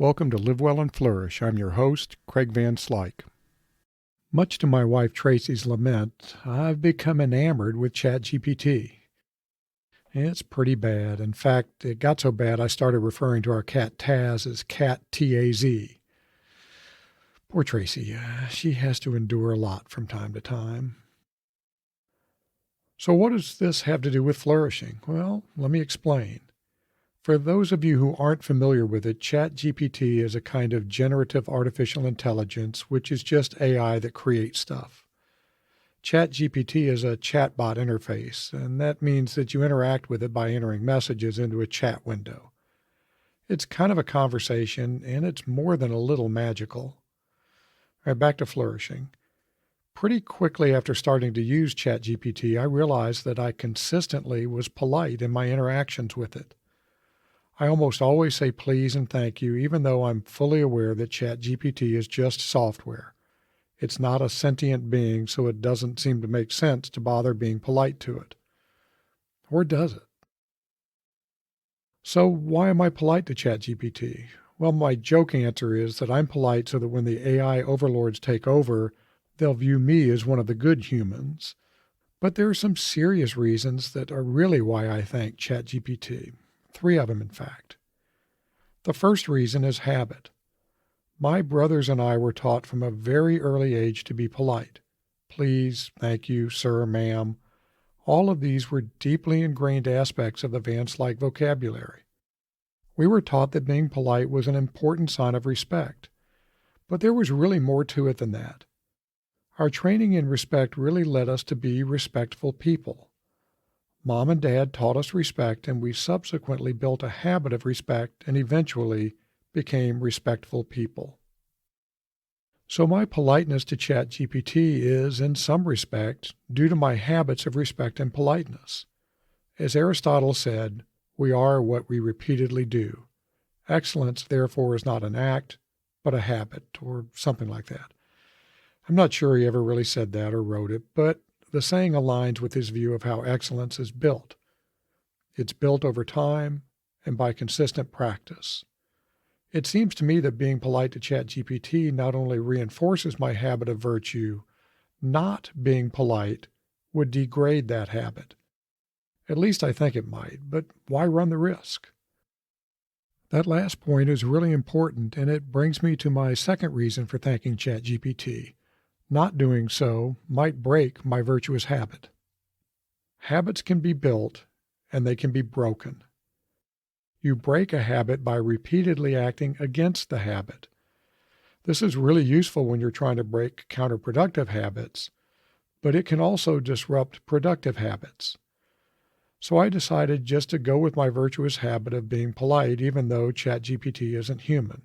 Welcome to Live Well and Flourish. I'm your host, Craig Van Slyke. Much to my wife Tracy's lament, I've become enamored with ChatGPT. It's pretty bad. In fact, it got so bad I started referring to our cat Taz as Cat T-A-Z. Poor Tracy, she has to endure a lot from time to time. So what does this have to do with flourishing? Well, let me explain. For those of you who aren't familiar with it, ChatGPT is a kind of generative artificial intelligence, which is just AI that creates stuff. ChatGPT is a chatbot interface, and that means that you interact with it by entering messages into a chat window. It's kind of a conversation, and it's more than a little magical. All right, back to flourishing. Pretty quickly after starting to use ChatGPT, I realized that I consistently was polite in my interactions with it. I almost always say please and thank you, even though I'm fully aware that ChatGPT is just software. It's not a sentient being, so it doesn't seem to make sense to bother being polite to it. Or does it? So why am I polite to ChatGPT? Well, my joke answer is that I'm polite so that when the AI overlords take over, they'll view me as one of the good humans. But there are some serious reasons that are really why I thank ChatGPT. 3 of them, in fact. The first reason is habit. My brothers and I were taught from a very early age to be polite. Please, thank you, sir, ma'am. All of these were deeply ingrained aspects of the Van Slyke vocabulary. We were taught that being polite was an important sign of respect. But there was really more to it than that. Our training in respect really led us to be respectful people. Mom and Dad taught us respect, and we subsequently built a habit of respect and eventually became respectful people. So my politeness to ChatGPT is, in some respect, due to my habits of respect and politeness. As Aristotle said, we are what we repeatedly do. Excellence, therefore, is not an act, but a habit, or something like that. I'm not sure he ever really said that or wrote it, but the saying aligns with his view of how excellence is built. It's built over time and by consistent practice. It seems to me that being polite to ChatGPT not only reinforces my habit of virtue, not being polite would degrade that habit. At least I think it might, but why run the risk? That last point is really important, and it brings me to my second reason for thanking ChatGPT. Not doing so might break my virtuous habit. Habits can be built, and they can be broken. You break a habit by repeatedly acting against the habit. This is really useful when you're trying to break counterproductive habits, but it can also disrupt productive habits. So I decided just to go with my virtuous habit of being polite, even though ChatGPT isn't human.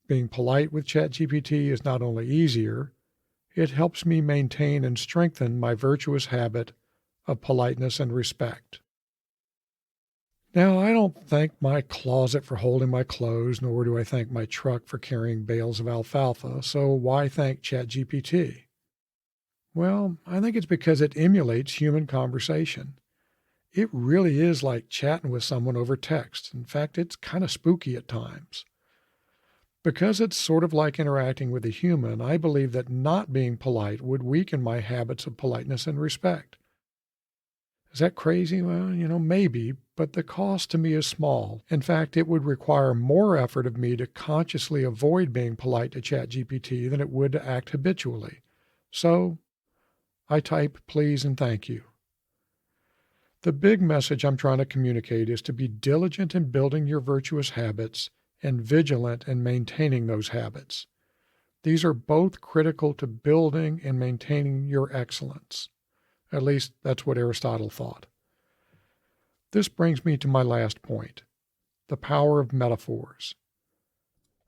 Being polite with ChatGPT is not only easier, it helps me maintain and strengthen my virtuous habit of politeness and respect. Now, I don't thank my closet for holding my clothes, nor do I thank my truck for carrying bales of alfalfa, so why thank ChatGPT? Well, I think it's because it emulates human conversation. It really is like chatting with someone over text. In fact, it's kind of spooky at times. Because it's sort of like interacting with a human, I believe that not being polite would weaken my habits of politeness and respect. Is that crazy? Well, maybe, but the cost to me is small. In fact, it would require more effort of me to consciously avoid being polite to ChatGPT than it would to act habitually. So I type please and thank you. The big message I'm trying to communicate is to be diligent in building your virtuous habits and vigilant in maintaining those habits. These are both critical to building and maintaining your excellence. At least that's what Aristotle thought. This brings me to my last point, the power of metaphors.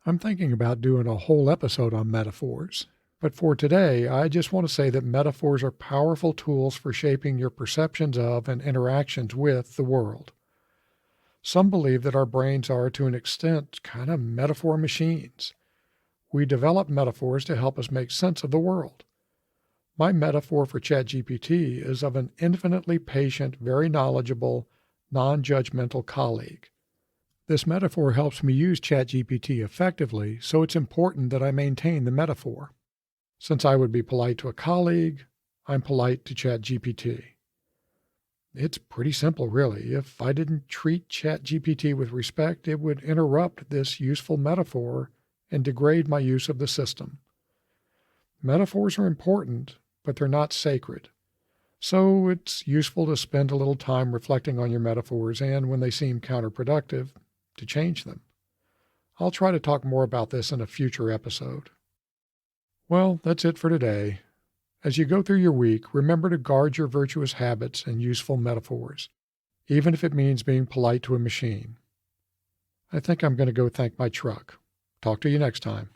I'm thinking about doing a whole episode on metaphors, but for today, I just want to say that metaphors are powerful tools for shaping your perceptions of and interactions with the world. Some believe that our brains are, to an extent, kind of metaphor machines. We develop metaphors to help us make sense of the world. My metaphor for ChatGPT is of an infinitely patient, very knowledgeable, non-judgmental colleague. This metaphor helps me use ChatGPT effectively, so it's important that I maintain the metaphor. Since I would be polite to a colleague, I'm polite to ChatGPT. It's pretty simple, really. If I didn't treat ChatGPT with respect, it would interrupt this useful metaphor and degrade my use of the system. Metaphors are important, but they're not sacred. So it's useful to spend a little time reflecting on your metaphors and, when they seem counterproductive, to change them. I'll try to talk more about this in a future episode. Well, that's it for today. As you go through your week, remember to guard your virtuous habits and useful metaphors, even if it means being polite to a machine. I think I'm going to go thank my truck. Talk to you next time.